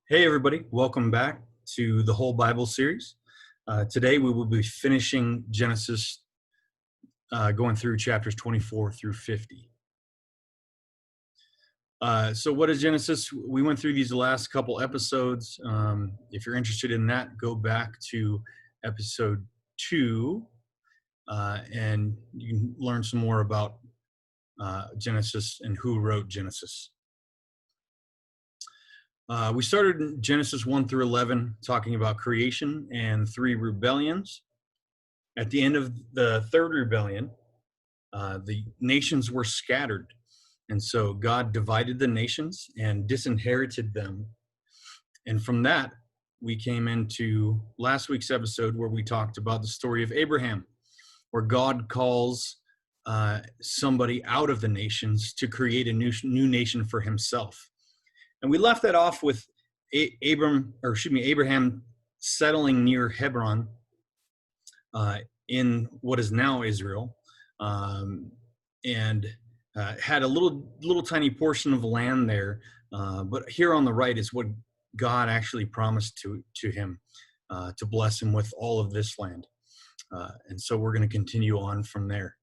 Hey, everybody. Welcome back to the whole Bible series. Today, we will be finishing Genesis, going through chapters 24 through 50. So what is Genesis? We went through these last couple episodes. If you're interested in that, go back to episode 2, and you can learn some more about Genesis and who wrote Genesis. We started in Genesis 1 through 11 talking about creation and 3 rebellions. At the end of the 3rd rebellion, the nations were scattered. And so God divided the nations and disinherited them. And from that, we came into last week's episode where we talked about the story of Abraham, where God calls somebody out of the nations to create a new nation for himself. And we left that off with Abraham settling near Hebron in what is now Israel, and had a little tiny portion of land there. But here on the right is what God actually promised to him, to bless him with all of this land. And so we're going to continue on from there.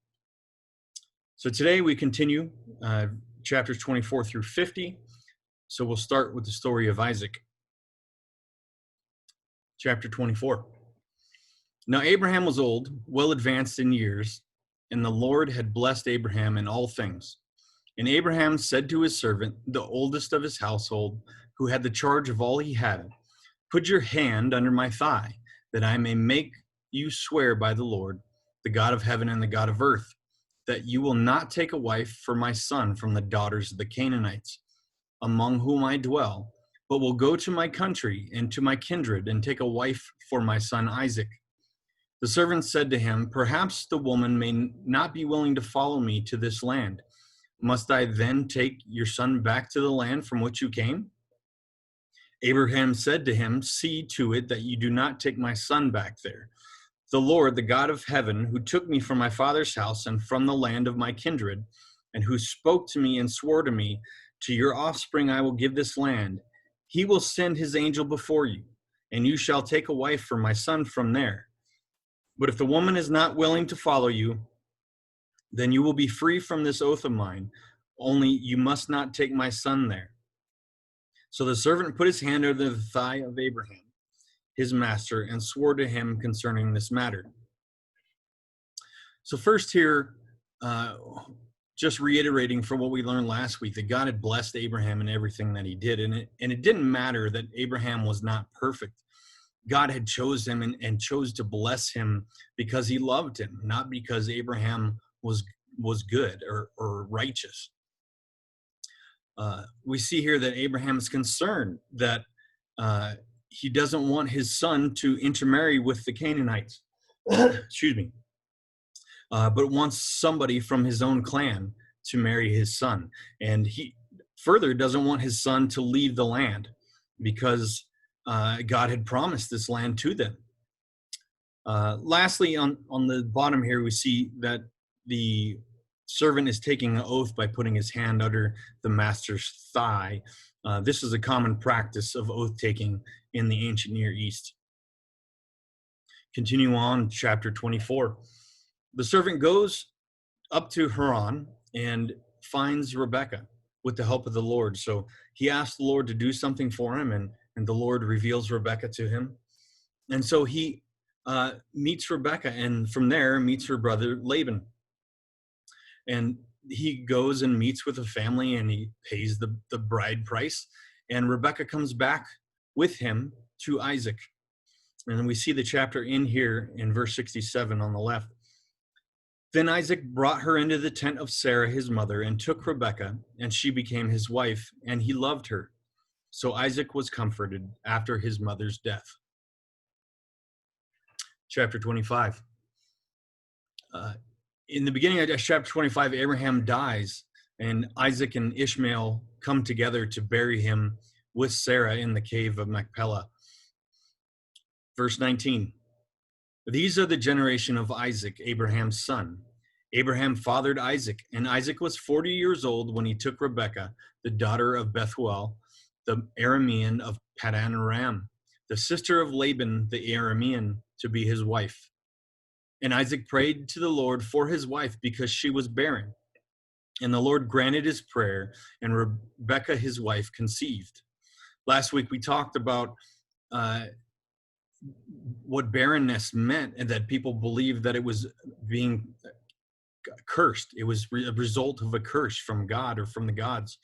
So today we continue chapters 24 through 50. So we'll start with the story of Isaac. Chapter 24. Now Abraham was old, well advanced in years, and the Lord had blessed Abraham in all things. And Abraham said to his servant, the oldest of his household, who had the charge of all he had, "Put your hand under my thigh, that I may make you swear by the Lord, the God of heaven and the God of earth, that you will not take a wife for my son from the daughters of the Canaanites, among whom I dwell, but will go to my country and to my kindred and take a wife for my son Isaac." The servant said to him, "Perhaps the woman may not be willing to follow me to this land. Must I then take your son back to the land from which you came?" Abraham said to him, "See to it that you do not take my son back there. The Lord, the God of heaven, who took me from my father's house and from the land of my kindred, and who spoke to me and swore to me, 'To your offspring I will give this land,' he will send his angel before you, and you shall take a wife for my son from there. But if the woman is not willing to follow you, then you will be free from this oath of mine, only you must not take my son there." So the servant put his hand over the thigh of Abraham, his master, and swore to him concerning this matter. So first here, just reiterating from what we learned last week, that God had blessed Abraham in everything that he did. And it didn't matter that Abraham was not perfect. God had chosen him and chose to bless him because he loved him, not because Abraham was good or righteous. We see here that Abraham is concerned that he doesn't want his son to intermarry with the Canaanites. Excuse me. But wants somebody from his own clan to marry his son. And he further doesn't want his son to leave the land because God had promised this land to them. Lastly, on the bottom here, we see that the servant is taking an oath by putting his hand under the master's thigh. This is a common practice of oath taking in the ancient Near East. Continue on, chapter 24. The servant goes up to Haran and finds Rebekah with the help of the Lord. So he asks the Lord to do something for him, and the Lord reveals Rebekah to him. And so he meets Rebekah, and from there meets her brother Laban. And he goes and meets with the family, and he pays the bride price. And Rebekah comes back with him to Isaac. And then we see the chapter in here in verse 67 on the left. Then Isaac brought her into the tent of Sarah, his mother, and took Rebekah, and she became his wife, and he loved her. So Isaac was comforted after his mother's death. Chapter 25. In the beginning of chapter 25, Abraham dies, and Isaac and Ishmael come together to bury him with Sarah in the cave of Machpelah. Verse 19. These are the generation of Isaac, Abraham's son. Abraham fathered Isaac, and Isaac was 40 years old when he took Rebekah, the daughter of Bethuel, the Aramean of Paddan Aram, the sister of Laban the Aramean, to be his wife. And Isaac prayed to the Lord for his wife because she was barren. And the Lord granted his prayer, and Rebekah, his wife, conceived. Last week we talked about what barrenness meant, and that people believed that it was being cursed. It was a result of a curse from God or from the gods.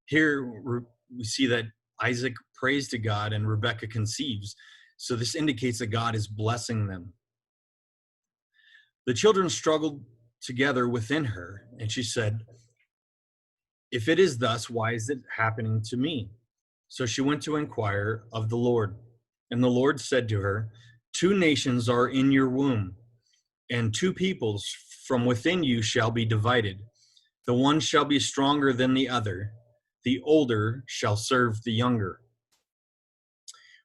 Here we see that Isaac prays to God and Rebekah conceives. So this indicates that God is blessing them. The children struggled together within her, and she said, "If it is thus, why is it happening to me?" So she went to inquire of the Lord. And the Lord said to her, "Two nations are in your womb, and two peoples from within you shall be divided. The one shall be stronger than the other. The older shall serve the younger."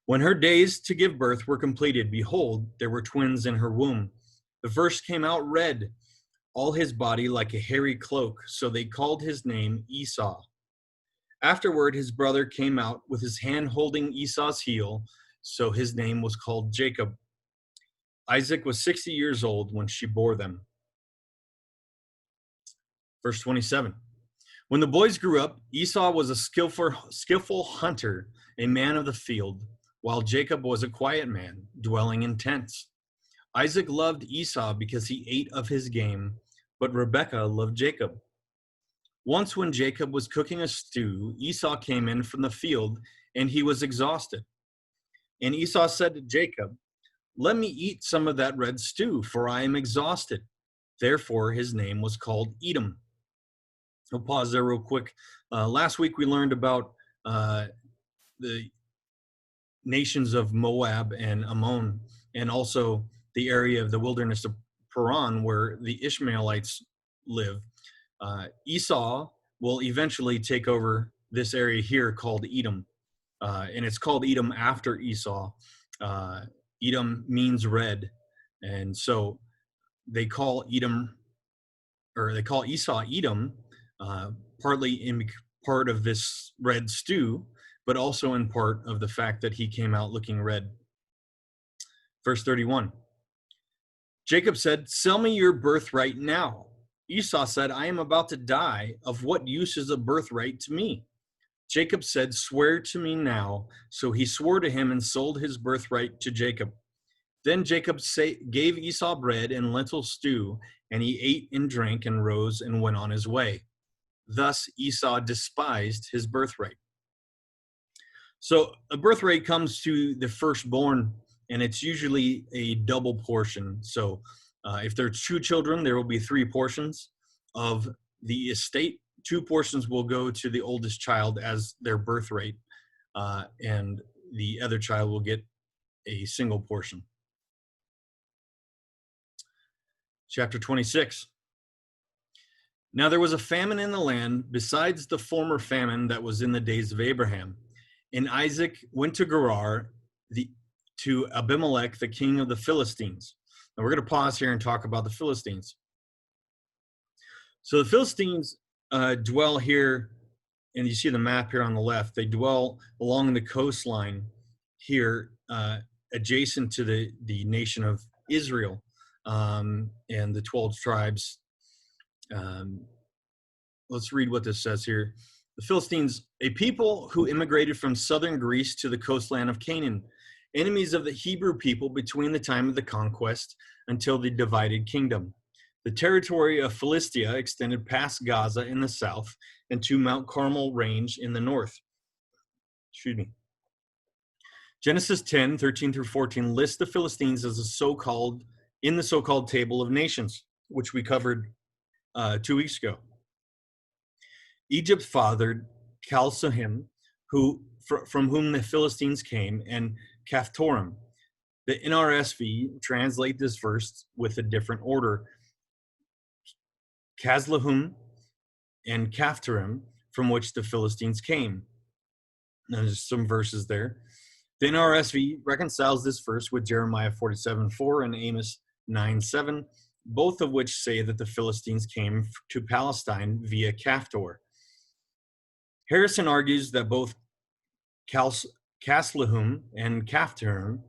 When her days to give birth were completed, behold, there were twins in her womb. The first came out red, all his body like a hairy cloak, so they called his name Esau. Afterward, his brother came out with his hand holding Esau's heel, so his name was called Jacob. Isaac was 60 years old when she bore them. Verse 27. When the boys grew up, Esau was a skillful hunter, a man of the field, while Jacob was a quiet man, dwelling in tents. Isaac loved Esau because he ate of his game, but Rebekah loved Jacob. Once when Jacob was cooking a stew, Esau came in from the field, and he was exhausted. And Esau said to Jacob, "Let me eat some of that red stew, for I am exhausted." Therefore, his name was called Edom. I'll pause there real quick. Last week we learned about the nations of Moab and Ammon, and also the area of the wilderness of Paran where the Ishmaelites live. Esau will eventually take over this area here called Edom, and it's called Edom after Esau. Edom means red, and so they call Esau Edom, partly in part of this red stew, but also in part of the fact that he came out looking red. Verse 31. Jacob said, "Sell me your birthright now." Esau said, "I am about to die. Of what use is a birthright to me?" Jacob said, "Swear to me now." So he swore to him and sold his birthright to Jacob. Then Jacob gave Esau bread and lentil stew, and he ate and drank and rose and went on his way. Thus Esau despised his birthright. So a birthright comes to the firstborn, and it's usually a double portion. So if there are two children, there will be 3 portions of the estate. 2 portions will go to the oldest child as their birthright, and the other child will get a single portion. Chapter 26. Now there was a famine in the land besides the former famine that was in the days of Abraham. And Isaac went to Gerar, to Abimelech, the king of the Philistines. Now we're going to pause here and talk about the Philistines. So the Philistines dwell here, and you see the map here on the left. They dwell along the coastline here, adjacent to the nation of Israel, and the 12 tribes. Let's read what this says here. The Philistines, a people who immigrated from southern Greece to the coastland of Canaan, enemies of the Hebrew people between the time of the conquest until the divided kingdom. The territory of Philistia extended past Gaza in the south and to Mount Carmel range in the north. Genesis 10, 13 through 14 lists the Philistines as in the so-called Table of Nations, which we covered 2 weeks ago. Egypt fathered Chalsohim, from whom the Philistines came, and Caphtorim. The NRSV translate this verse with a different order. Kazlahum and Caphtorim, from which the Philistines came. Now, there's some verses there. The NRSV reconciles this verse with Jeremiah 47:4 and Amos 9:7, both of which say that the Philistines came to Palestine via Caphtor. Harrison argues that both Caslahum and Caphtorim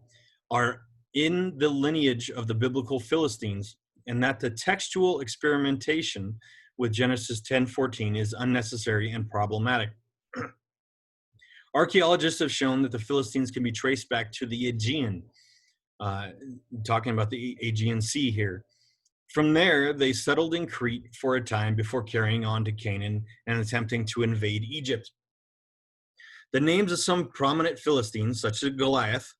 are in the lineage of the biblical Philistines, and that the textual experimentation with Genesis 10:14 is unnecessary and problematic. Archaeologists have shown that the Philistines can be traced back to the Aegean, talking about the Aegean Sea here. From there, they settled in Crete for a time before carrying on to Canaan and attempting to invade Egypt. The names of some prominent Philistines, such as Goliath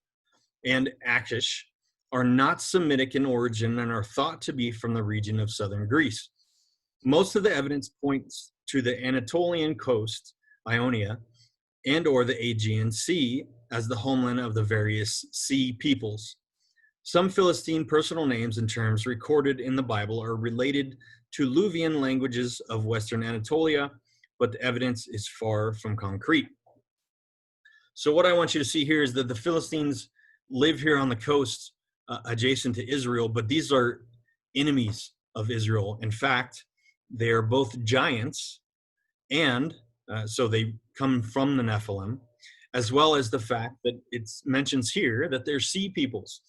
and Achish, are not Semitic in origin and are thought to be from the region of southern Greece. Most of the evidence points to the Anatolian coast, Ionia, and or the Aegean Sea as the homeland of the various sea peoples. Some Philistine personal names and terms recorded in the Bible are related to Luvian languages of Western Anatolia, but the evidence is far from concrete. So what I want you to see here is that the Philistines live here on the coast adjacent to Israel, but these are enemies of Israel. In fact, they are both giants, and so they come from the Nephilim, as well as the fact that it mentions here that they're sea peoples.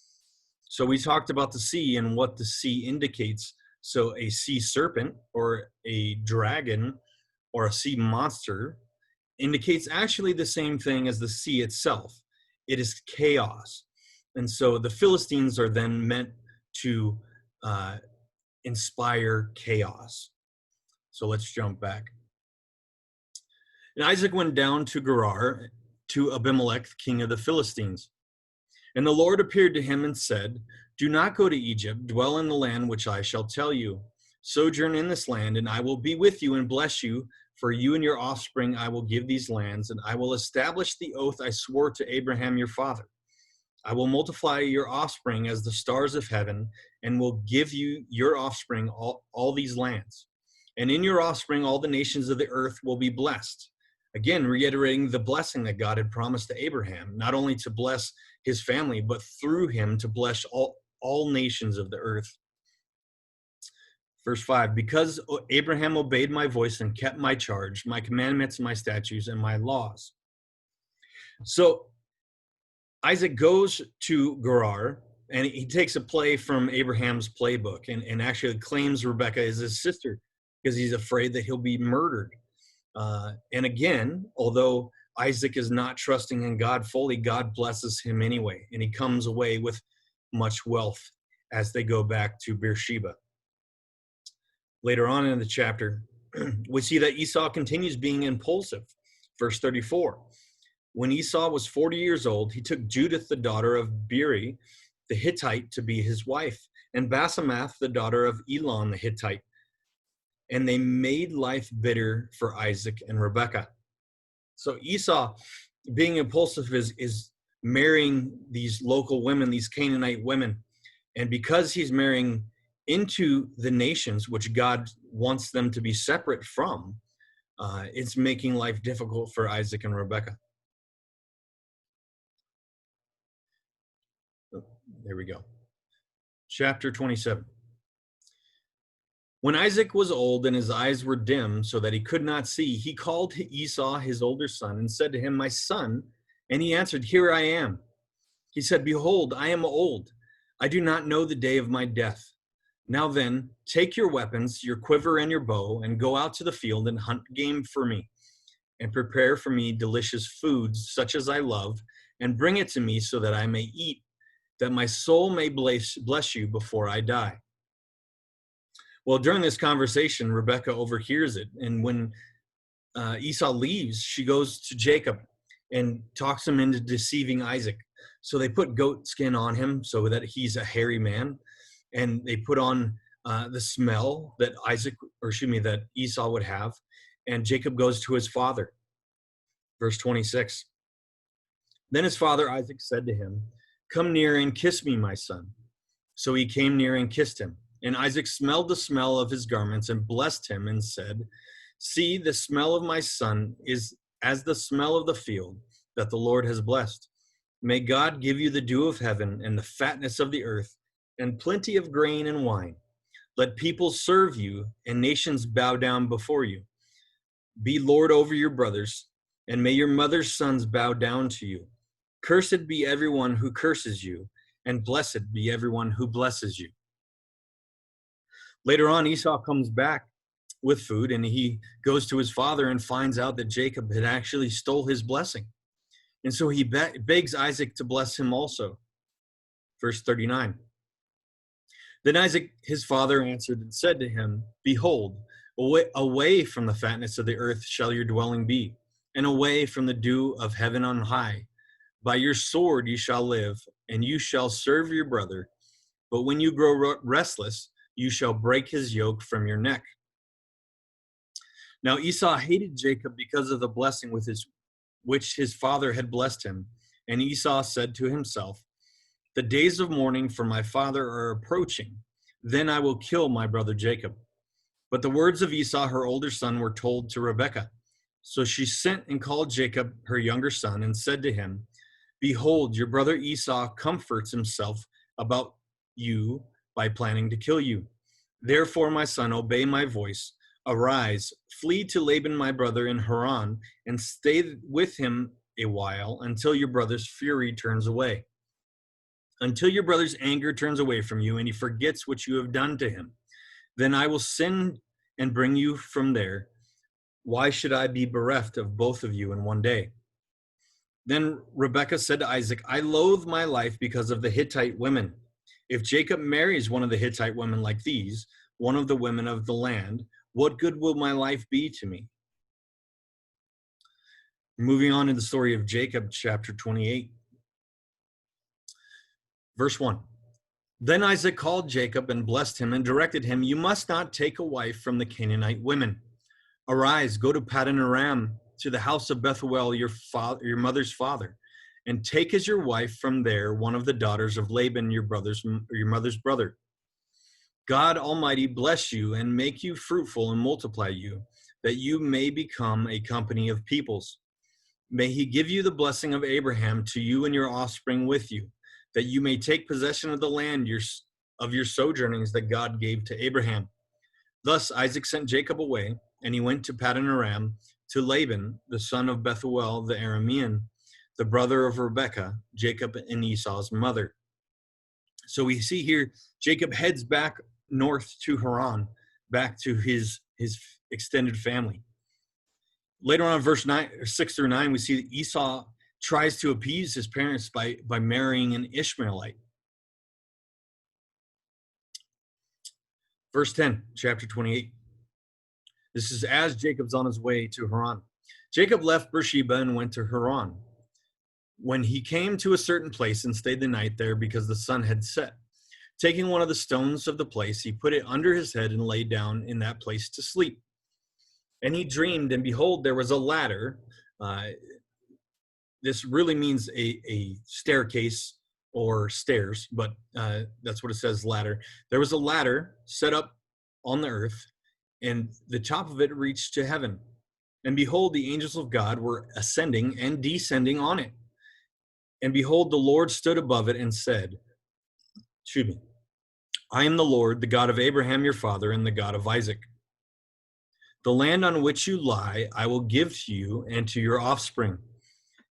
So we talked about the sea and what the sea indicates. So a sea serpent or a dragon or a sea monster indicates actually the same thing as the sea itself. It is chaos. And so the Philistines are then meant to inspire chaos. So let's jump back. And Isaac went down to Gerar to Abimelech, king of the Philistines. And the Lord appeared to him and said, "Do not go to Egypt, dwell in the land which I shall tell you. Sojourn in this land, and I will be with you and bless you. For you and your offspring I will give these lands, and I will establish the oath I swore to Abraham your father. I will multiply your offspring as the stars of heaven, and will give you your offspring all these lands. And in your offspring all the nations of the earth will be blessed." Again, reiterating the blessing that God had promised to Abraham, not only to bless his family, but through him to bless all nations of the earth. Verse 5, because Abraham obeyed my voice and kept my charge, my commandments, my statutes, and my laws. So Isaac goes to Gerar, and he takes a play from Abraham's playbook and actually claims Rebekah is his sister because he's afraid that he'll be murdered. And again, although Isaac is not trusting in God fully, God blesses him anyway, and he comes away with much wealth as they go back to Beersheba. Later on in the chapter, we see that Esau continues being impulsive. Verse 34, when Esau was 40 years old, he took Judith, the daughter of Beeri, the Hittite, to be his wife, and Basemath, the daughter of Elon, the Hittite. And they made life bitter for Isaac and Rebekah. So Esau, being impulsive, is marrying these local women, these Canaanite women. And because he's marrying into the nations, which God wants them to be separate from, it's making life difficult for Isaac and Rebekah. There we go. Chapter 27. When Isaac was old and his eyes were dim so that he could not see, he called Esau, his older son, and said to him, "My son." And he answered, "Here I am." He said, "Behold, I am old. I do not know the day of my death. Now then, take your weapons, your quiver and your bow, and go out to the field and hunt game for me, and prepare for me delicious foods such as I love, and bring it to me so that I may eat, that my soul may bless you before I die." Well, during this conversation, Rebekah overhears it, and when Esau leaves, she goes to Jacob and talks him into deceiving Isaac. So they put goat skin on him so that he's a hairy man, and they put on the smell that that Esau would have, and Jacob goes to his father. Verse 26. Then his father Isaac said to him, "Come near and kiss me, my son." So he came near and kissed him. And Isaac smelled the smell of his garments and blessed him and said, "See, the smell of my son is as the smell of the field that the Lord has blessed. May God give you the dew of heaven and the fatness of the earth and plenty of grain and wine. Let people serve you and nations bow down before you. Be Lord over your brothers. and may your mother's sons bow down to you. Cursed be everyone who curses you, and blessed be everyone who blesses you." Later on, Esau comes back with food, and he goes to his father and finds out that Jacob had actually stole his blessing. And so he begs Isaac to bless him also. Verse 39. Then Isaac, his father, answered and said to him, "Behold, away from the fatness of the earth shall your dwelling be, and away from the dew of heaven on high. By your sword you shall live, and you shall serve your brother. But when you grow restless, you shall break his yoke from your neck." Now Esau hated Jacob because of the blessing which his father had blessed him. And Esau said to himself, "The days of mourning for my father are approaching. Then I will kill my brother Jacob." But the words of Esau, her older son, were told to Rebekah. So she sent and called Jacob, her younger son, and said to him, "Behold, your brother Esau comforts himself about you by planning to kill you. Therefore, my son, obey my voice. Arise, flee to Laban my brother in Haran, and stay with him a while until your brother's fury turns away. Until your brother's anger turns away from you and he forgets what you have done to him. Then I will send and bring you from there. Why should I be bereft of both of you in one day?" Then Rebekah said to Isaac, "I loathe my life because of the Hittite women. If Jacob marries one of the Hittite women like these, one of the women of the land, what good will my life be to me?" Moving on to the story of Jacob, chapter 28. Verse 1. Then Isaac called Jacob and blessed him and directed him, "You must not take a wife from the Canaanite women. Arise, go to Paddan Aram, to the house of Bethuel, your mother's father, and take as your wife from there one of the daughters of Laban, your mother's brother. God Almighty bless you and make you fruitful and multiply you, that you may become a company of peoples. May he give you the blessing of Abraham to you and your offspring with you, that you may take possession of the land of your sojournings that God gave to Abraham." Thus Isaac sent Jacob away, and he went to Paddan Aram to Laban, the son of Bethuel the Aramean, the brother of Rebekah, Jacob and Esau's mother. So we see here Jacob heads back north to Haran, back to his extended family. Later on, verse 6 through 9, we see that Esau tries to appease his parents by marrying an Ishmaelite. Verse 10, chapter 28. This is as Jacob's on his way to Haran. Jacob left Beersheba and went to Haran. When he came to a certain place and stayed the night there because the sun had set, taking one of the stones of the place, he put it under his head and lay down in that place to sleep. And he dreamed, and behold, there was a ladder. This really means a staircase or stairs, but that's what it says, ladder. There was a ladder set up on the earth, and the top of it reached to heaven. And behold, the angels of God were ascending and descending on it. And behold, the Lord stood above it and said, "I am the Lord, the God of Abraham your father, and the God of Isaac. The land on which you lie I will give to you and to your offspring.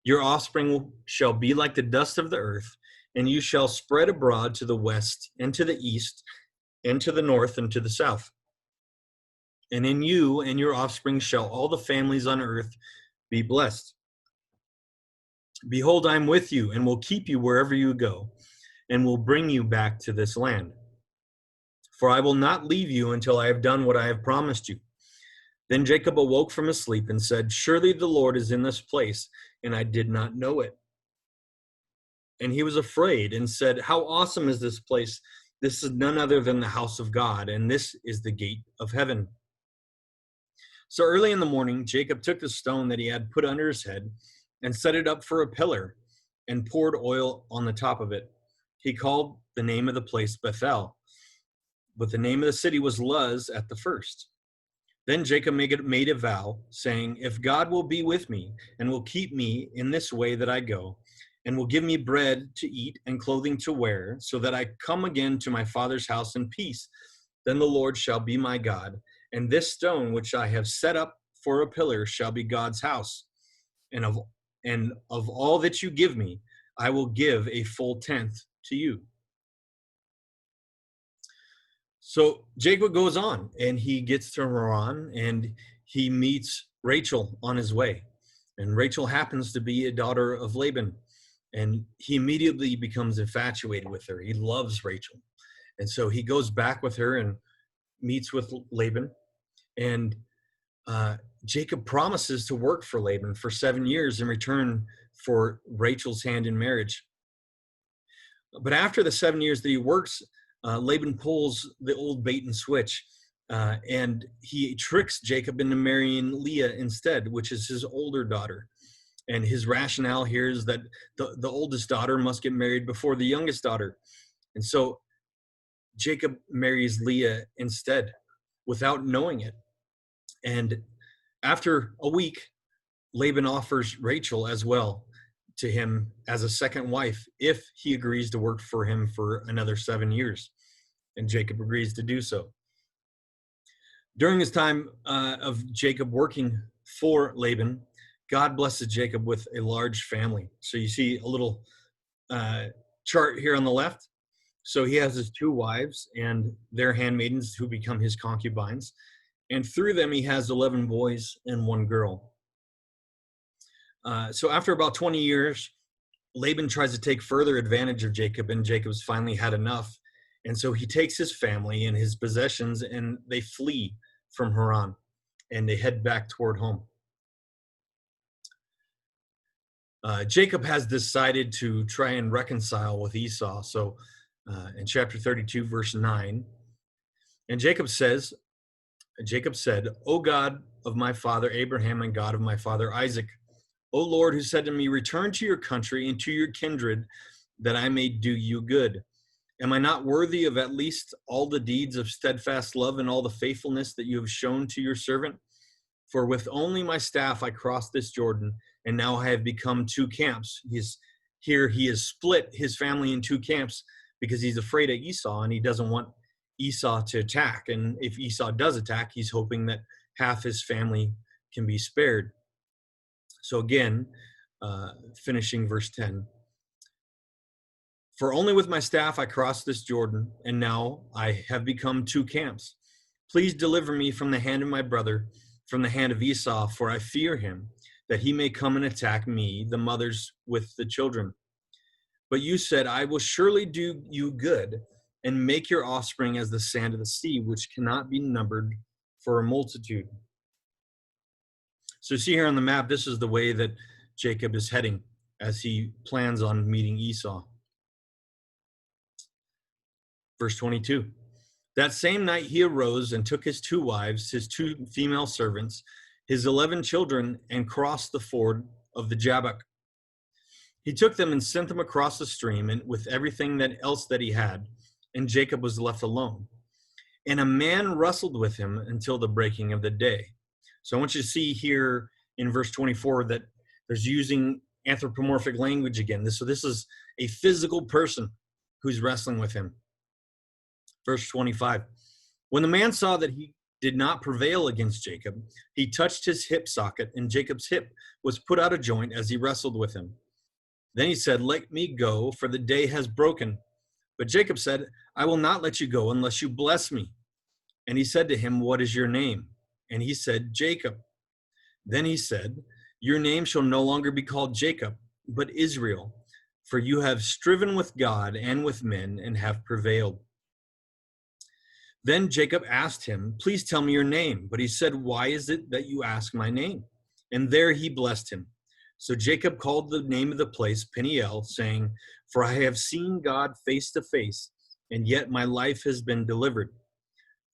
Your offspring shall be like the dust of the earth, and you shall spread abroad to the west and to the east and to the north and to the south. And in you and your offspring shall all the families on earth be blessed. Behold, I am with you and will keep you wherever you go, and will bring you back to this land. For I will not leave you until I have done what I have promised you." Then Jacob awoke from his sleep and said, "Surely the Lord is in this place, and I did not know it." And he was afraid and said, "How awesome is this place! This is none other than the house of God, and this is the gate of heaven." So early in the morning, Jacob took the stone that he had put under his head and set it up for a pillar and poured oil on the top of it. He called the name of the place Bethel, but the name of the city was Luz at the first. Then Jacob made a vow, saying, "If God will be with me and will keep me in this way that I go, and will give me bread to eat and clothing to wear, so that I come again to my father's house in peace, then the Lord shall be my God, and this stone which I have set up for a pillar shall be God's house." and of all that you give me, I will give a full tenth to you. So Jacob goes on, and he gets to Haran, and he meets Rachel on his way. And Rachel happens to be a daughter of Laban, and he immediately becomes infatuated with her. He loves Rachel. And so he goes back with her and meets with Laban. And Jacob promises to work for Laban for 7 years in return for Rachel's hand in marriage. But after the 7 years that he works, Laban pulls the old bait and switch, and he tricks Jacob into marrying Leah instead, which is his older daughter. And his rationale here is that the oldest daughter must get married before the youngest daughter. And so Jacob marries Leah instead without knowing it. And after a week, Laban offers Rachel as well to him as a second wife if he agrees to work for him for another 7 years. And Jacob agrees to do so. During his time of Jacob working for Laban, God blesses Jacob with a large family. So you see a little chart here on the left. So he has his 2 wives and their handmaidens who become his concubines. And through them, he has 11 boys and 1 girl. So after about 20 years, Laban tries to take further advantage of Jacob, and Jacob's finally had enough. And so he takes his family and his possessions, and they flee from Haran, and they head back toward home. Jacob has decided to try and reconcile with Esau. So in chapter 32, verse 9, and Jacob said, O God of my father Abraham and God of my father Isaac, O Lord, who said to me, return to your country and to your kindred, that I may do you good. Am I not worthy of at least all the deeds of steadfast love and all the faithfulness that you have shown to your servant? For with only my staff I crossed this Jordan, and now I have become 2 camps. He has split his family in 2 camps because he's afraid of Esau, and he doesn't want Esau to attack. And if Esau does attack, he's hoping that half his family can be spared. So again, finishing verse 10. For only with my staff I crossed this Jordan, and now I have become 2 camps. Please deliver me from the hand of my brother, from the hand of Esau, for I fear him, that he may come and attack me, the mothers with the children. But you said, I will surely do you good, and make your offspring as the sand of the sea, which cannot be numbered for a multitude. So see here on the map, this is the way that Jacob is heading as he plans on meeting Esau. Verse 22, that same night he arose and took his 2 wives, his 2 female servants, his 11 children, and crossed the ford of the Jabbok. He took them and sent them across the stream, and with everything else that he had, and Jacob was left alone. And a man wrestled with him until the breaking of the day. So I want you to see here in verse 24 that there's using anthropomorphic language again. So this is a physical person who's wrestling with him. Verse 25, when the man saw that he did not prevail against Jacob, he touched his hip socket, and Jacob's hip was put out of joint as he wrestled with him. Then he said, let me go, for the day has broken. But Jacob said, I will not let you go unless you bless me. And he said to him, what is your name? And he said, Jacob. Then he said, your name shall no longer be called Jacob, but Israel, for you have striven with God and with men and have prevailed. Then Jacob asked him, please tell me your name. But he said, why is it that you ask my name? And there he blessed him. So Jacob called the name of the place Peniel, saying, for I have seen God face to face, and yet my life has been delivered.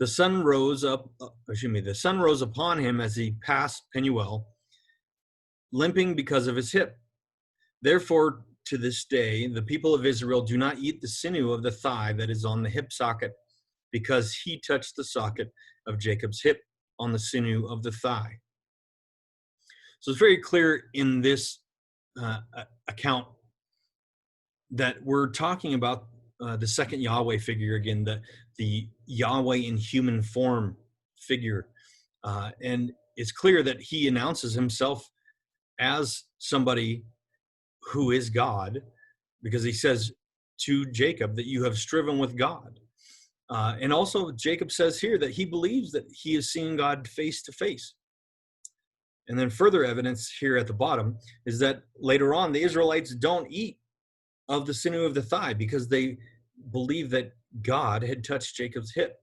The sun rose upon him as he passed Peniel, limping because of his hip. Therefore, to this day, the people of Israel do not eat the sinew of the thigh that is on the hip socket, because he touched the socket of Jacob's hip on the sinew of the thigh. So it's very clear in this account that we're talking about the second Yahweh figure again, the Yahweh in human form figure. And it's clear that he announces himself as somebody who is God, because he says to Jacob that you have striven with God. And also Jacob says here that he believes that he is seeing God face to face. And then further evidence here at the bottom is that later on, the Israelites don't eat of the sinew of the thigh because they believe that God had touched Jacob's hip.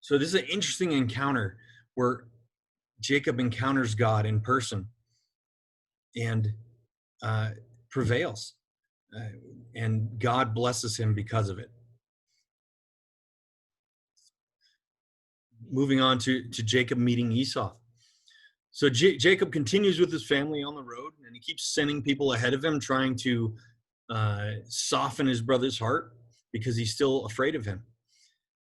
So this is an interesting encounter where Jacob encounters God in person and prevails. And God blesses him because of it. Moving on to Jacob meeting Esau. So Jacob continues with his family on the road, and he keeps sending people ahead of him, trying to soften his brother's heart because he's still afraid of him.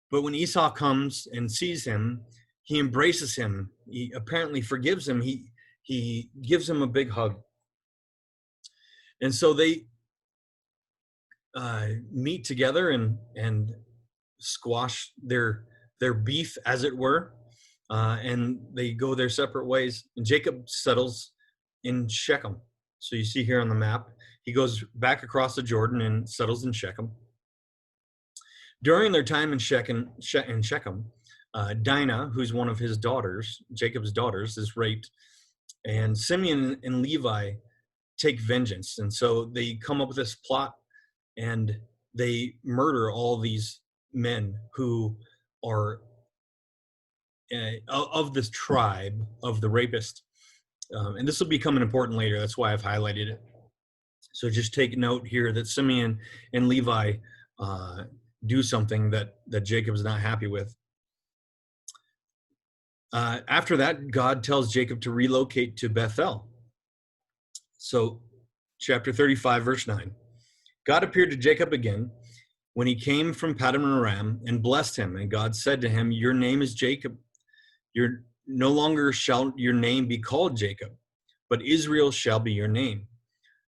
But when Esau comes and sees him, he embraces him. He apparently forgives him. He gives him a big hug. And so they meet together and squash their beef, as it were, and they go their separate ways. And Jacob settles in Shechem. So you see here on the map, he goes back across the Jordan and settles in Shechem. During their time in Shechem, Dinah, who's one of his daughters, Jacob's daughters, is raped, and Simeon and Levi take vengeance. And so they come up with this plot, and they murder all these men who are of this tribe of the rapist. And this will become important later. That's why I've highlighted it. So just take note here that Simeon and Levi do something that Jacob's not happy with. After that, God tells Jacob to relocate to Bethel. So chapter 35, verse 9. God appeared to Jacob again when he came from Paddan Aram and blessed him. And God said to him, your name is Jacob. No longer shall your name be called Jacob, but Israel shall be your name.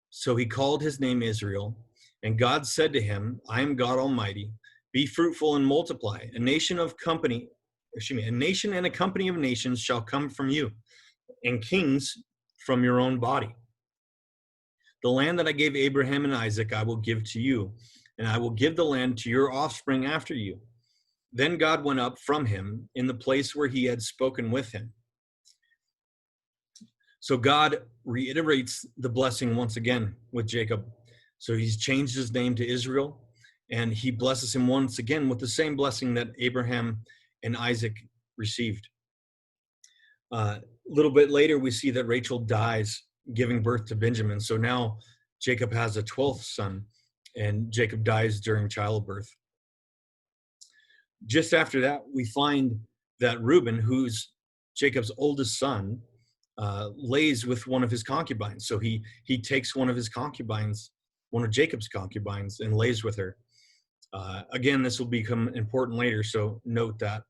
So he called his name Israel. And God said to him, I am God Almighty. Be fruitful and multiply. A nation and a company of nations shall come from you, and kings from your own body. The land that I gave Abraham and Isaac I will give to you, and I will give the land to your offspring after you. Then God went up from him in the place where he had spoken with him. So God reiterates the blessing once again with Jacob. So he's changed his name to Israel, and he blesses him once again with the same blessing that Abraham and Isaac received. A little bit later, we see that Rachel dies, giving birth to Benjamin. So now Jacob has a 12th son, and Jacob dies during childbirth. Just after that, we find that Reuben, who's Jacob's oldest son, lays with one of his concubines. So he takes one of Jacob's concubines, and lays with her. Again, this will become important later, so note that.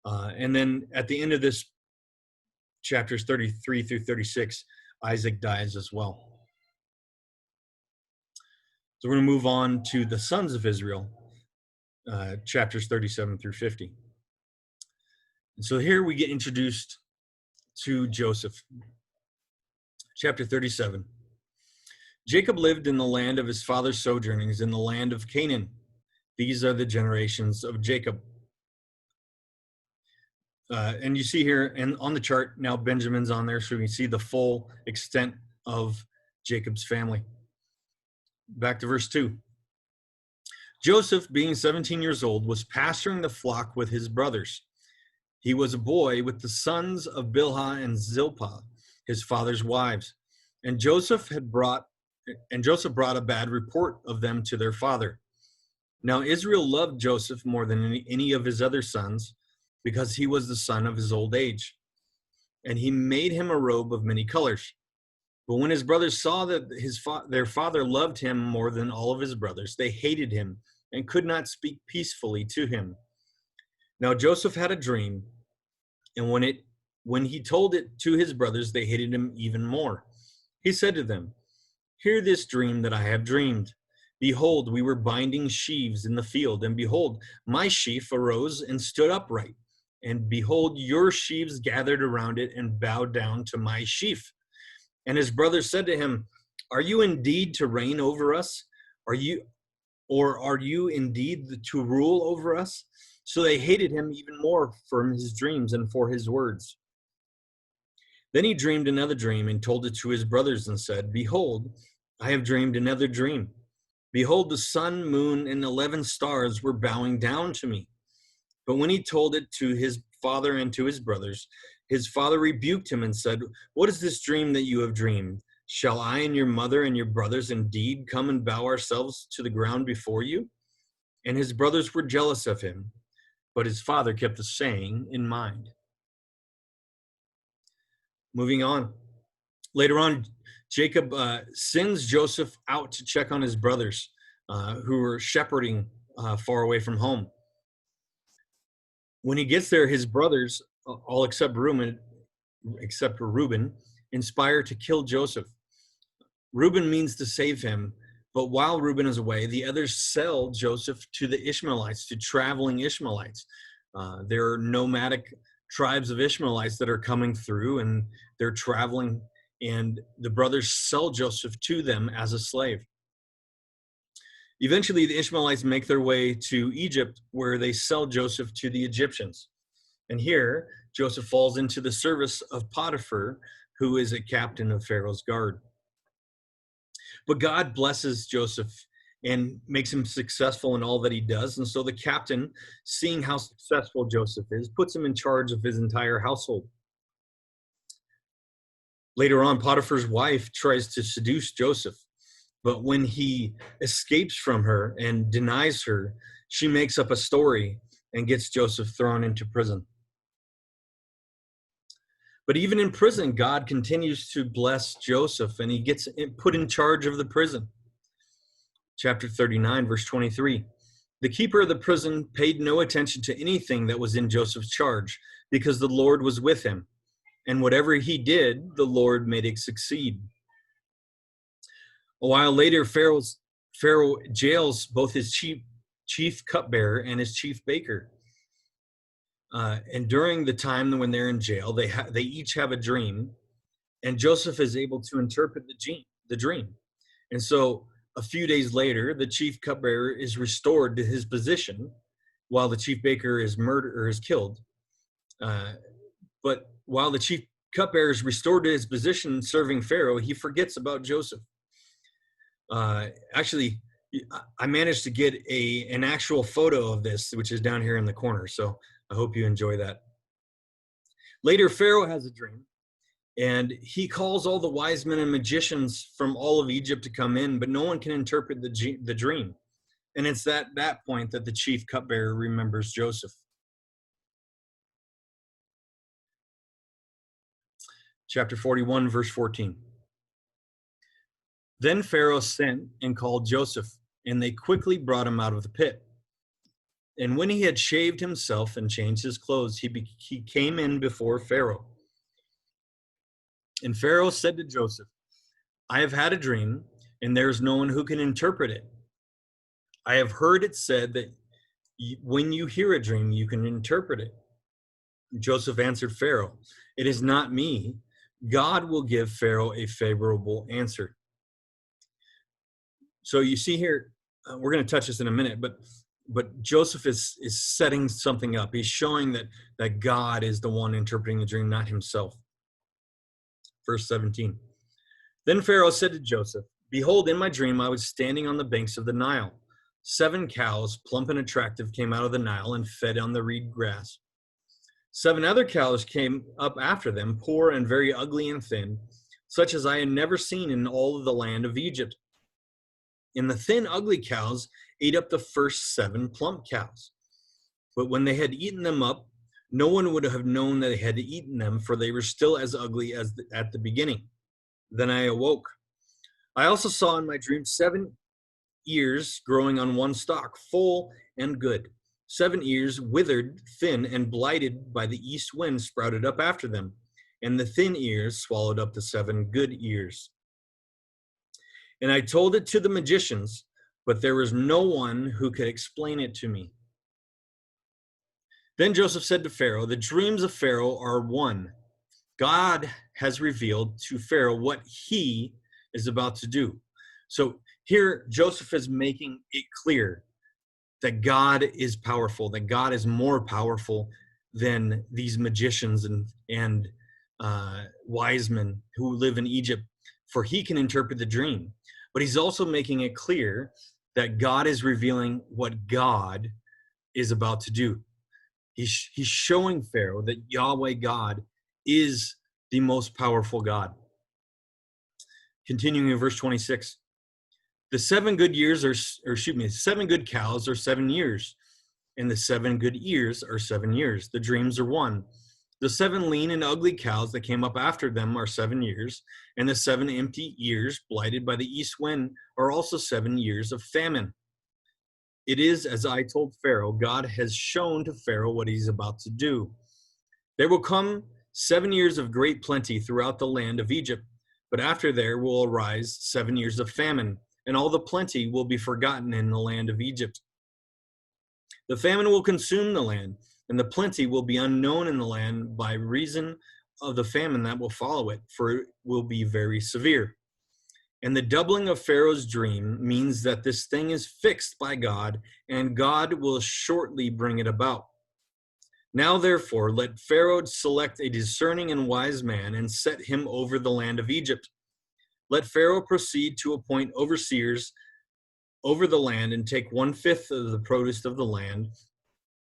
And then at the end of this, chapters 33 through 36, Isaac dies as well. So we're going to move on to the sons of Israel, chapters 37 through 50. And so here we get introduced to Joseph. Chapter 37. Jacob lived in the land of his father's sojournings in the land of Canaan. These are the generations of Jacob. And you see here, and on the chart, now Benjamin's on there, so we can see the full extent of Jacob's family. Back to verse 2. Joseph, being 17 years old, was pasturing the flock with his brothers. He was a boy with the sons of Bilhah and Zilpah, his father's wives. And Joseph brought a bad report of them to their father. Now Israel loved Joseph more than any of his other sons, because he was the son of his old age. And he made him a robe of many colors. But when his brothers saw that their father loved him more than all of his brothers, they hated him and could not speak peacefully to him. Now Joseph had a dream, and when he told it to his brothers, they hated him even more. He said to them, hear this dream that I have dreamed. Behold, we were binding sheaves in the field, and behold, my sheaf arose and stood upright, and behold, your sheaves gathered around it and bowed down to my sheaf. And his brothers said to him, are you indeed to reign over us? Are you indeed to rule over us? So they hated him even more for his dreams and for his words. Then he dreamed another dream and told it to his brothers and said, behold, I have dreamed another dream. Behold, the sun, moon, and 11 stars were bowing down to me. But when he told it to his father and to his brothers, his father rebuked him and said, what is this dream that you have dreamed? Shall I and your mother and your brothers indeed come and bow ourselves to the ground before you? And his brothers were jealous of him, but his father kept the saying in mind. Moving on. Later on, Jacob sends Joseph out to check on his brothers who were shepherding far away from home. When he gets there, his brothers, all except Reuben, inspire to kill Joseph. Reuben means to save him, but while Reuben is away, the others sell Joseph to the Ishmaelites, to traveling Ishmaelites. There are nomadic tribes of Ishmaelites that are coming through, and they're traveling, and the brothers sell Joseph to them as a slave. Eventually, the Ishmaelites make their way to Egypt, where they sell Joseph to the Egyptians. And here, Joseph falls into the service of Potiphar, who is a captain of Pharaoh's guard. But God blesses Joseph and makes him successful in all that he does. And so the captain, seeing how successful Joseph is, puts him in charge of his entire household. Later on, Potiphar's wife tries to seduce Joseph. But when he escapes from her and denies her, she makes up a story and gets Joseph thrown into prison. But even in prison, God continues to bless Joseph, and he gets put in charge of the prison. Chapter 39, verse 23. The keeper of the prison paid no attention to anything that was in Joseph's charge, because the Lord was with him. And whatever he did, the Lord made it succeed. A while later, Pharaoh jails both his chief cupbearer and his chief baker. And during the time when they're in jail, they each have a dream, and Joseph is able to interpret the dream. And so a few days later, the chief cupbearer is restored to his position, while the chief baker is murdered or is killed. But while the chief cupbearer is restored to his position serving Pharaoh, he forgets about Joseph. Actually, I managed to get an actual photo of this, which is down here in the corner. So I hope you enjoy that. Later, Pharaoh has a dream, and he calls all the wise men and magicians from all of Egypt to come in, but no one can interpret the dream. And it's at that point that the chief cupbearer remembers Joseph. Chapter 41, verse 14. Then Pharaoh sent and called Joseph, and they quickly brought him out of the pit. And when he had shaved himself and changed his clothes, he came in before Pharaoh. And Pharaoh said to Joseph, I have had a dream, and there is no one who can interpret it. I have heard it said that when you hear a dream, you can interpret it. Joseph answered Pharaoh, it is not me. God will give Pharaoh a favorable answer. So you see here, we're going to touch this in a minute, but Joseph is setting something up. He's showing that God is the one interpreting the dream, not himself. Verse 17. Then Pharaoh said to Joseph, behold, in my dream I was standing on the banks of the Nile. 7 cows, plump and attractive, came out of the Nile and fed on the reed grass. 7 other cows came up after them, poor and very ugly and thin, such as I had never seen in all of the land of Egypt. And the thin, ugly cows ate up the first 7 plump cows. But when they had eaten them up, no one would have known that they had eaten them, for they were still as ugly as at the beginning. Then I awoke. I also saw in my dream 7 ears growing on one stalk, full and good. 7 ears, withered, thin, and blighted by the east wind, sprouted up after them, and the thin ears swallowed up the 7 good ears. And I told it to the magicians, but there was no one who could explain it to me. Then Joseph said to Pharaoh, the dreams of Pharaoh are one. God has revealed to Pharaoh what he is about to do. So here Joseph is making it clear that God is powerful, that God is more powerful than these magicians and wise men who live in Egypt, for he can interpret the dream. But he's also making it clear that God is revealing what God is about to do. He's showing Pharaoh that Yahweh God is the most powerful God. Continuing in verse 26. The 7 good years are, 7 good cows are 7 years, and the 7 good ears are 7 years. The dreams are one. The 7 lean and ugly cows that came up after them are 7 years, and the 7 empty ears blighted by the east wind are also 7 years of famine. It is as I told Pharaoh. God has shown to Pharaoh what he's about to do. There will come 7 years of great plenty throughout the land of Egypt, but after there will arise 7 years of famine, and all the plenty will be forgotten in the land of Egypt. The famine will consume the land, and the plenty will be unknown in the land by reason of the famine that will follow it, for it will be very severe. And the doubling of Pharaoh's dream means that this thing is fixed by God, and God will shortly bring it about. Now, therefore, let Pharaoh select a discerning and wise man and set him over the land of Egypt. Let Pharaoh proceed to appoint overseers over the land and take 1/5 of the produce of the land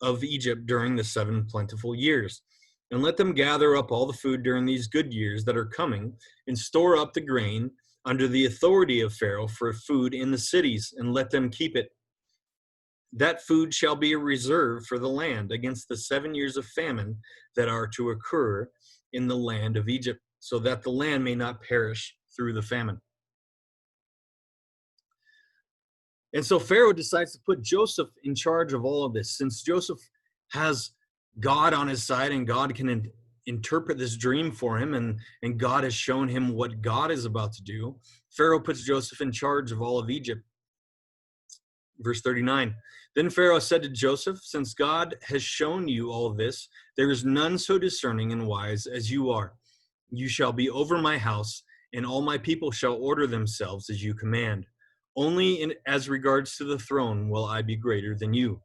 of Egypt during the 7 plentiful years. And let them gather up all the food during these good years that are coming, and store up the grain under the authority of Pharaoh for food in the cities, and let them keep it. That food shall be a reserve for the land against the 7 years of famine that are to occur in the land of Egypt, so that the land may not perish through the famine. And so Pharaoh decides to put Joseph in charge of all of this. Since Joseph has God on his side and God can interpret this dream for him, and God has shown him what God is about to do, Pharaoh puts Joseph in charge of all of Egypt. Verse 39. Then Pharaoh said to Joseph, since God has shown you all of this, there is none so discerning and wise as you are. You shall be over my house, and all my people shall order themselves as you command. Only as regards to the throne will I be greater than you.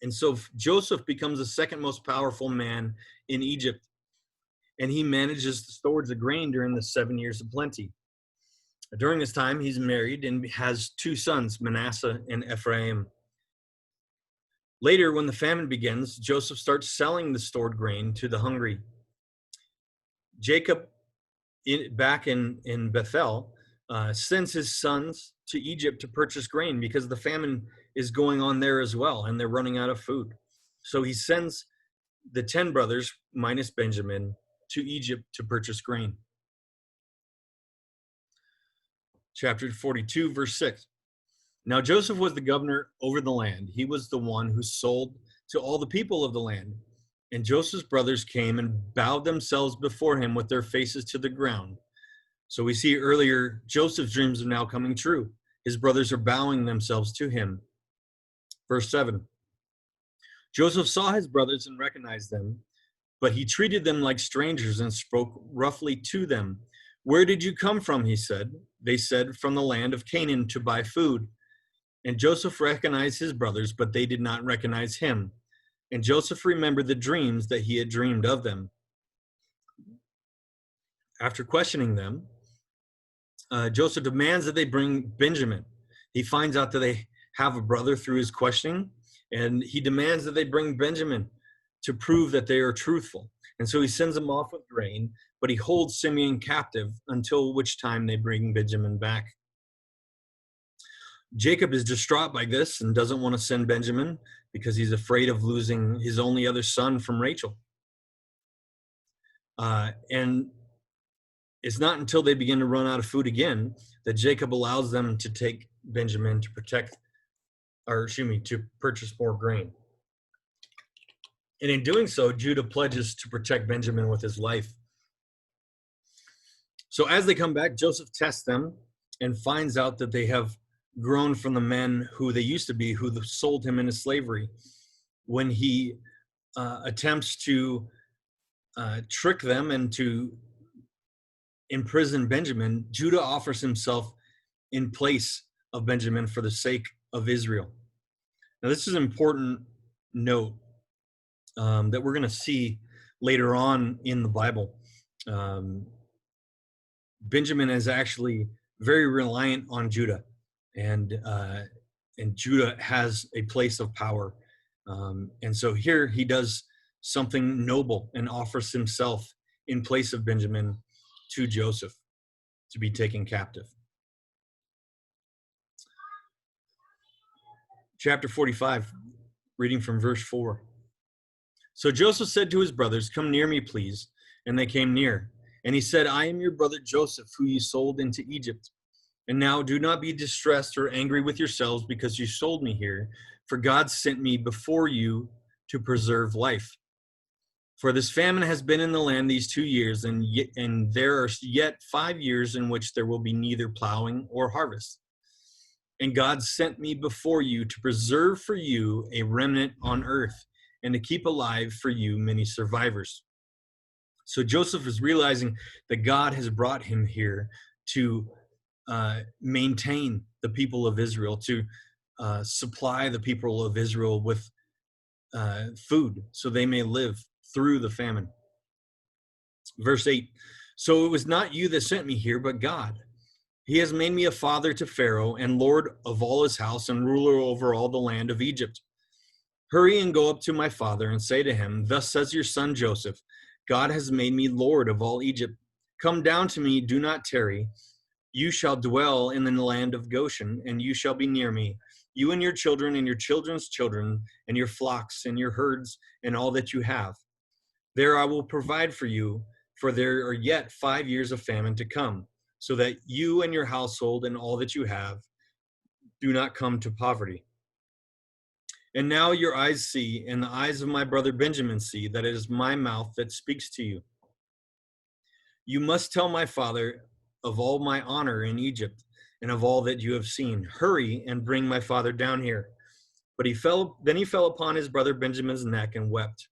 And so Joseph becomes the second most powerful man in Egypt, and he manages the storage of grain during the 7 years of plenty. During this time, he's married and has 2 sons, Manasseh and Ephraim. Later, when the famine begins, Joseph starts selling the stored grain to the hungry. Jacob, back in Bethel, sends his sons to Egypt to purchase grain because the famine is going on there as well, and they're running out of food. So he sends the 10 brothers, minus Benjamin, to Egypt to purchase grain. Chapter 42, verse 6. Now Joseph was the governor over the land. He was the one who sold to all the people of the land. And Joseph's brothers came and bowed themselves before him with their faces to the ground. So we see earlier, Joseph's dreams are now coming true. His brothers are bowing themselves to him. Verse 7. Joseph saw his brothers and recognized them, but he treated them like strangers and spoke roughly to them. Where did you come from, he said. They said, from the land of Canaan to buy food. And Joseph recognized his brothers, but they did not recognize him. And Joseph remembered the dreams that he had dreamed of them. After questioning them, Joseph demands that they bring Benjamin. He finds out that they have a brother through his questioning, and he demands that they bring Benjamin to prove that they are truthful. And so he sends them off with grain, but he holds Simeon captive until which time they bring Benjamin back. Jacob is distraught by this and doesn't want to send Benjamin because he's afraid of losing his only other son from Rachel. And it's not until they begin to run out of food again that Jacob allows them to take Benjamin to purchase more grain. And in doing so, Judah pledges to protect Benjamin with his life. So as they come back, Joseph tests them and finds out that they have grown from the men who they used to be, who sold him into slavery when he attempts to trick them and to imprison Benjamin, Judah offers himself in place of Benjamin for the sake of Israel. Now, this is an important note that we're going to see later on in the Bible. Benjamin is actually very reliant on Judah, and Judah has a place of power. And so here he does something noble and offers himself in place of Benjamin to Joseph to be taken captive. Chapter 45, reading from verse 4. So Joseph said to his brothers, "Come near me, please." And they came near. And he said, "I am your brother Joseph, who you sold into Egypt. And now do not be distressed or angry with yourselves because you sold me here, for God sent me before you to preserve life. For this famine has been in the land these 2 years, and there are yet 5 years in which there will be neither plowing or harvest. And God sent me before you to preserve for you a remnant on earth, and to keep alive for you many survivors." So Joseph is realizing that God has brought him here to maintain the people of Israel, to supply the people of Israel with food so they may live through the famine. Verse 8, "So it was not you that sent me here, but God. He has made me a father to Pharaoh and lord of all his house and ruler over all the land of Egypt. Hurry and go up to my father and say to him, 'Thus says your son Joseph, God has made me lord of all Egypt. Come down to me, do not tarry. You shall dwell in the land of Goshen, and you shall be near me, you and your children and your children's children, and your flocks and your herds, and all that you have. There I will provide for you, for there are yet 5 years of famine to come, so that you and your household and all that you have do not come to poverty. And now your eyes see, and the eyes of my brother Benjamin see, that it is my mouth that speaks to you. You must tell my father of all my honor in Egypt, and of all that you have seen. Hurry and bring my father down here." But he fell upon his brother Benjamin's neck and wept.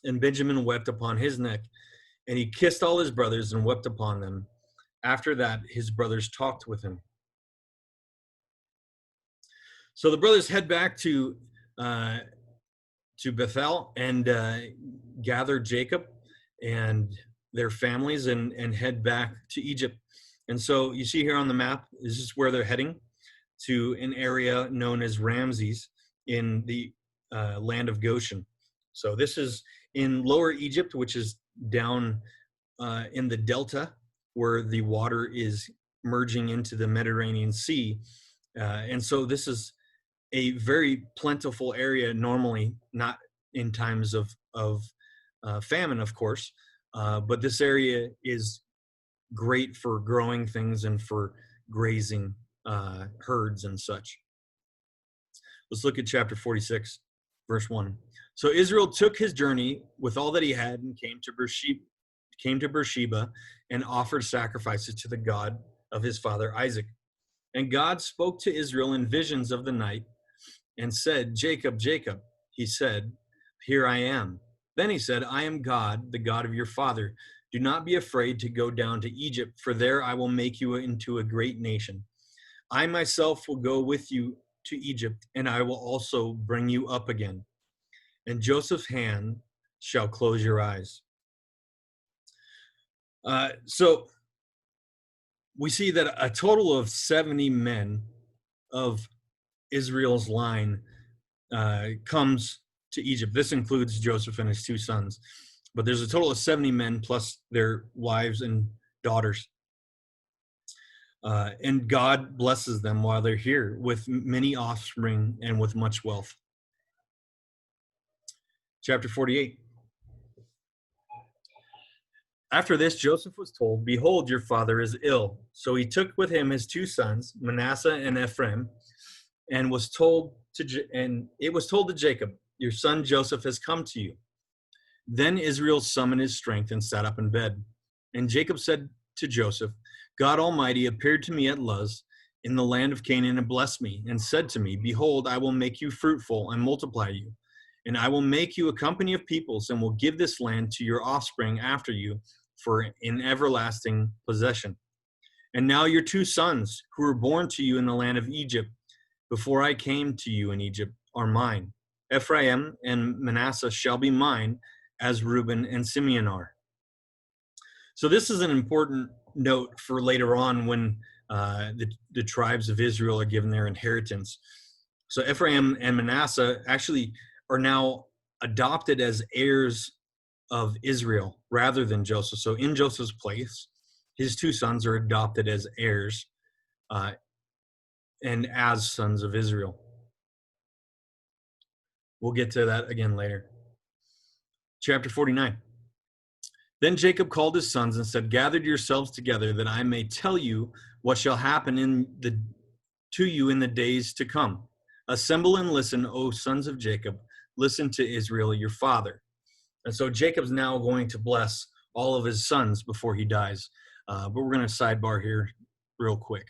And Benjamin wept upon his neck, and he kissed all his brothers and wept upon them. After that, his brothers talked with him. So the brothers head back to Bethel and gather Jacob and their families and head back to Egypt. And so you see here on the map, this is where they're heading, to an area known as Ramses in the land of Goshen. So this is in Lower Egypt, which is down in the delta where the water is merging into the Mediterranean Sea. And so this is a very plentiful area normally, not in times of famine, of course, but this area is great for growing things and for grazing herds and such. Let's look at chapter 46, verse 1. So Israel took his journey with all that he had and came to Beersheba and offered sacrifices to the God of his father Isaac. And God spoke to Israel in visions of the night and said, "Jacob, Jacob." He said, "Here I am." Then he said, "I am God, the God of your father. Do not be afraid to go down to Egypt, for there I will make you into a great nation. I myself will go with you to Egypt, and I will also bring you up again. And Joseph's hand shall close your eyes." So we see that a total of 70 men of Israel's line comes to Egypt. This includes Joseph and his 2 sons. But there's a total of 70 men plus their wives and daughters. And God blesses them while they're here with many offspring and with much wealth. Chapter 48. After this, Joseph was told, "Behold, your father is ill." So he took with him his 2 sons, Manasseh and Ephraim, and it was told to Jacob, "Your son Joseph has come to you." Then Israel summoned his strength and sat up in bed. And Jacob said to Joseph, "God Almighty appeared to me at Luz in the land of Canaan and blessed me, and said to me, 'Behold, I will make you fruitful and multiply you, And I will make you a company of peoples, and will give this land to your offspring after you for an everlasting possession. And now your 2 sons, who were born to you in the land of Egypt, before I came to you in Egypt, are mine. Ephraim and Manasseh shall be mine, as Reuben and Simeon are. So this is an important note for later on when the tribes of Israel are given their inheritance. So Ephraim and Manasseh actually are now adopted as heirs of Israel rather than Joseph. So in Joseph's place, his 2 sons are adopted as heirs and as sons of Israel. We'll get to that again later. Chapter 49. Then Jacob called his sons and said, gather yourselves together, that I may tell you what shall happen to you in the days to come. Assemble and listen, O sons of Jacob. Listen to Israel, your father. And so Jacob's now going to bless all of his sons before he dies. But we're going to sidebar here real quick.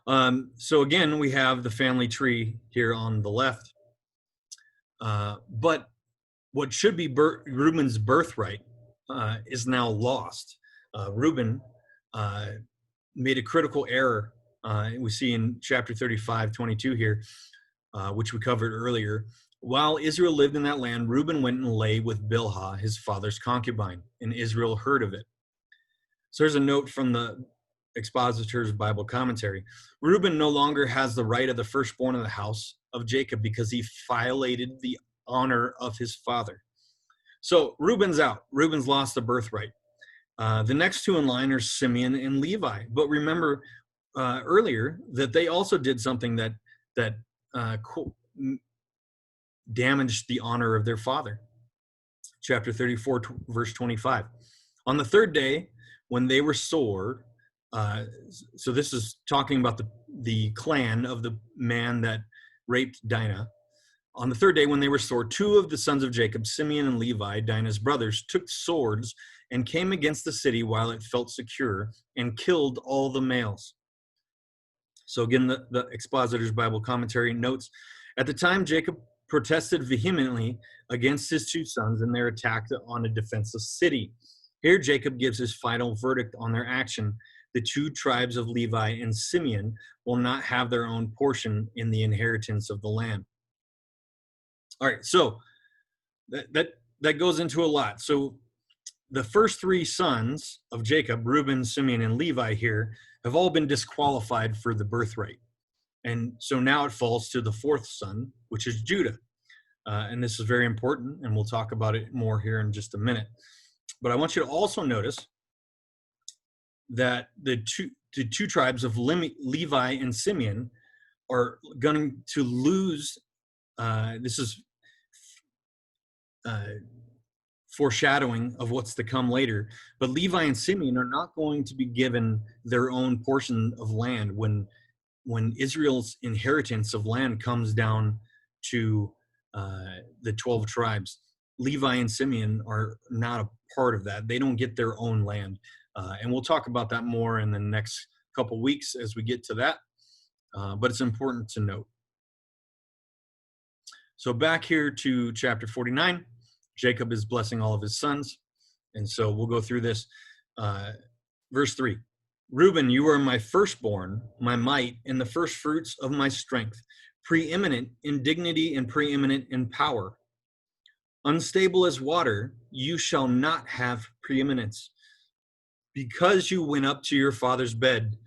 So again, we have the family tree here on the left. But what should be Reuben's birthright is now lost. Reuben made a critical error. We see in chapter 35:22 here, which we covered earlier. While Israel lived in that land, Reuben went and lay with Bilhah, his father's concubine, and Israel heard of it. So there's a note from the Expositor's Bible commentary. Reuben no longer has the right of the firstborn of the house of Jacob because he violated the honor of his father. So Reuben's out. Reuben's lost the birthright. The next 2 in line are Simeon and Levi. But remember earlier that they also did something that damaged the honor of their father. Chapter 34, verse 25. On the 3rd day, when they were sore, so this is talking about the clan of the man that raped Dinah. On the 3rd day, when they were sore, 2 of the sons of Jacob, Simeon and Levi, Dinah's brothers, took swords and came against the city while it felt secure and killed all the males. So again, the Expositor's Bible commentary notes, at the time Jacob protested vehemently against his 2 sons and their attack on a defenseless city. Here Jacob gives his final verdict on their action. The 2 tribes of Levi and Simeon will not have their own portion in the inheritance of the land. All right, so that goes into a lot. So the first 3 sons of Jacob, Reuben, Simeon, and Levi here, have all been disqualified for the birthright. And so now it falls to the 4th son, which is Judah. And this is very important, and we'll talk about it more here in just a minute. But I want you to also notice that the two tribes of Levi and Simeon are going to lose. This is foreshadowing of what's to come later. But Levi and Simeon are not going to be given their own portion of land when Israel's inheritance of land comes down to the 12 tribes. Levi and Simeon are not a part of that. They don't get their own land. And we'll talk about that more in the next couple weeks as we get to that. But it's important to note. So back here to chapter 49, Jacob is blessing all of his sons. And so we'll go through this. Verse 3, Reuben, you are my firstborn, my might, and the first fruits of my strength, preeminent in dignity and preeminent in power. Unstable as water, you shall not have preeminence. Because you went up to your father's bed,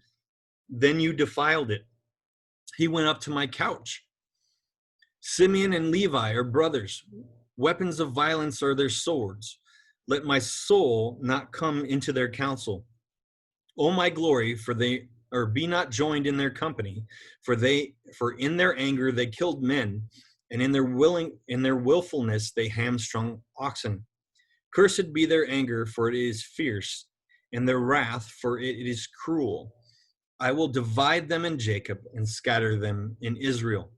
then you defiled it. He went up to my couch. Simeon and Levi are brothers. Weapons of violence are their swords. Let my soul not come into their counsel. O my glory, be not joined in their company, for in their anger they killed men, and in their willfulness they hamstrung oxen. Cursed be their anger, for it is fierce, and their wrath, for it is cruel. I will divide them in Jacob and scatter them in Israel.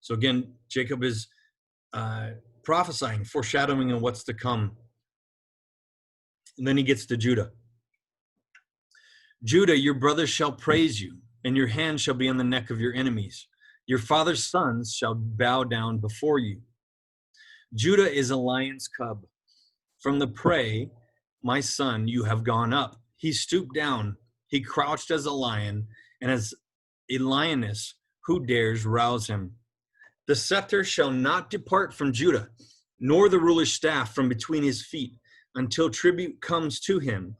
So again, Jacob is prophesying, foreshadowing on what's to come. And then he gets to Judah. Judah, your brothers shall praise you, and your hand shall be on the neck of your enemies. Your father's sons shall bow down before you. Judah is a lion's cub. From the prey, my son, you have gone up. He stooped down. He crouched as a lion, and as a lioness, who dares rouse him? The scepter shall not depart from Judah, nor the ruler's staff from between his feet, until tribute comes to him,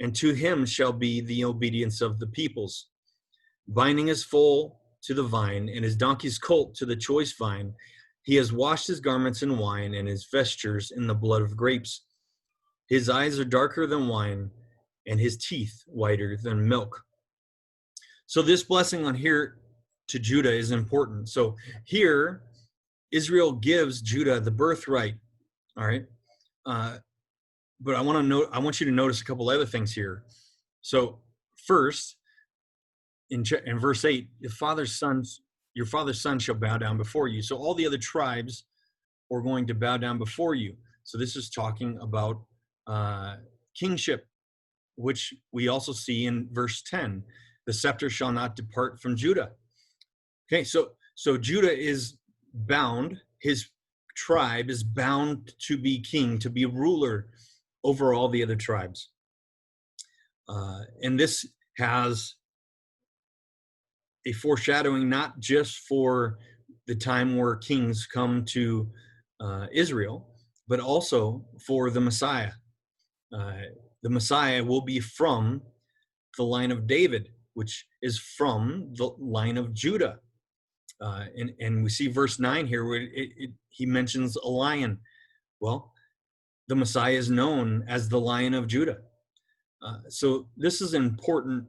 and to him shall be the obedience of the peoples. Binding his foal to the vine, and his donkey's colt to the choice vine, he has washed his garments in wine, and his vestures in the blood of grapes. His eyes are darker than wine, and his teeth whiter than milk. So this blessing on here to Judah is important. So here, Israel gives Judah the birthright. All right. But I want you to notice a couple other things here. So first, in verse 8, your father's son shall bow down before you. So all the other tribes are going to bow down before you. So this is talking about kingship, which we also see in verse 10. The scepter shall not depart from Judah. Okay, so Judah is bound. His tribe is bound to be king, to be ruler over all the other tribes. And this has a foreshadowing not just for the time where kings come to Israel, but also for the Messiah. The Messiah will be from the line of David, which is from the line of Judah. And we see verse 9 here where he mentions a lion. Well, the Messiah is known as the Lion of Judah. So this is an important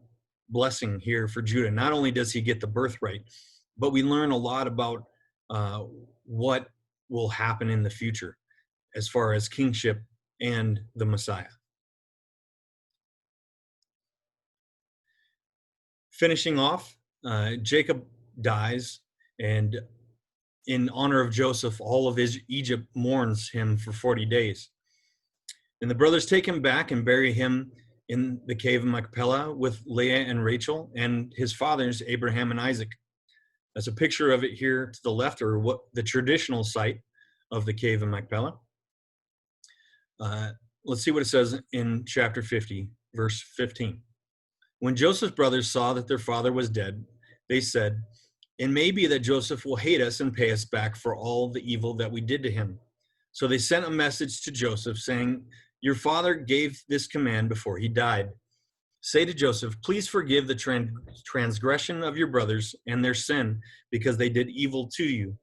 blessing here for Judah. Not only does he get the birthright, but we learn a lot about what will happen in the future as far as kingship and the Messiah. Finishing off, Jacob dies, and in honor of Joseph, all of Egypt mourns him for 40 days. And the brothers take him back and bury him in the cave of Machpelah with Leah and Rachel and his fathers, Abraham and Isaac. That's a picture of it here to the left, or what the traditional site of the cave of Machpelah. Let's see what it says in chapter 50, verse 15. When Joseph's brothers saw that their father was dead, they said, "It may be that Joseph will hate us and pay us back for all the evil that we did to him." So they sent a message to Joseph saying, "Your father gave this command before he died. Say to Joseph, please forgive the transgression of your brothers and their sin, because they did evil to you.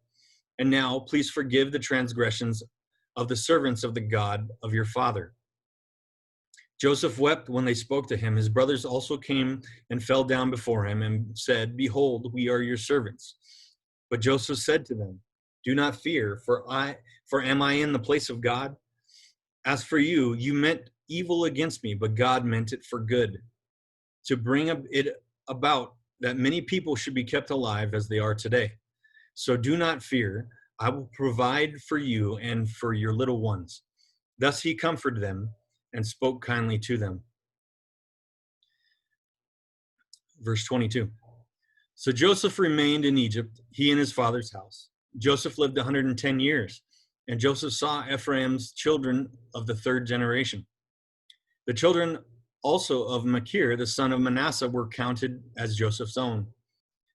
And now please forgive the transgressions of the servants of the God of your father." Joseph wept when they spoke to him. His brothers also came and fell down before him and said, "Behold, we are your servants." But Joseph said to them, "Do not fear, for am I in the place of God? As for you, you meant evil against me, but God meant it for good, to bring it about that many people should be kept alive as they are today. So do not fear. I will provide for you and for your little ones." Thus he comforted them and spoke kindly to them. Verse 22. So Joseph remained in Egypt, he and his father's house. Joseph lived 110 years, and Joseph saw Ephraim's children of the third generation. The children also of Machir, the son of Manasseh, were counted as Joseph's own.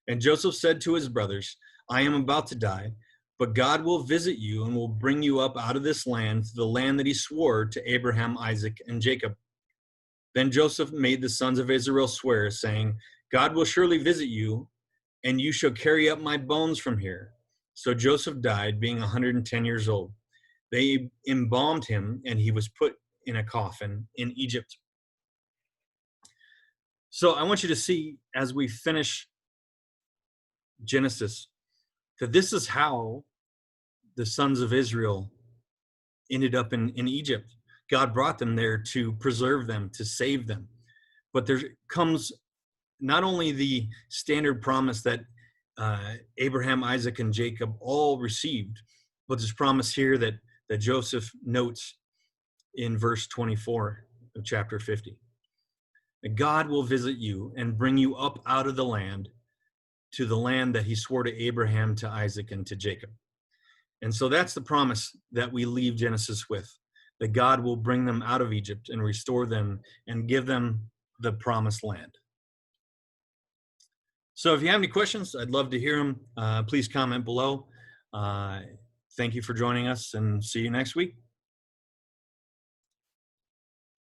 And Joseph said to his brothers, "I am about to die, but God will visit you and will bring you up out of this land to the land that he swore to Abraham, Isaac, and Jacob." Then Joseph made the sons of Israel swear, saying, "God will surely visit you, and you shall carry up my bones from here." So Joseph died, being 110 years old. They embalmed him, and he was put in a coffin in Egypt. So I want you to see, as we finish Genesis, that this is how the sons of Israel ended up in Egypt. God brought them there to preserve them, to save them. But there comes not only the standard promise that Abraham, Isaac, and Jacob all received, but this promise here that Joseph notes in verse 24 of chapter 50. That God will visit you and bring you up out of the land to the land that he swore to Abraham, to Isaac, and to Jacob. And so that's the promise that we leave Genesis with, that God will bring them out of Egypt and restore them and give them the promised land. So if you have any questions, I'd love to hear them. Please comment below. Thank you for joining us, and see you next week.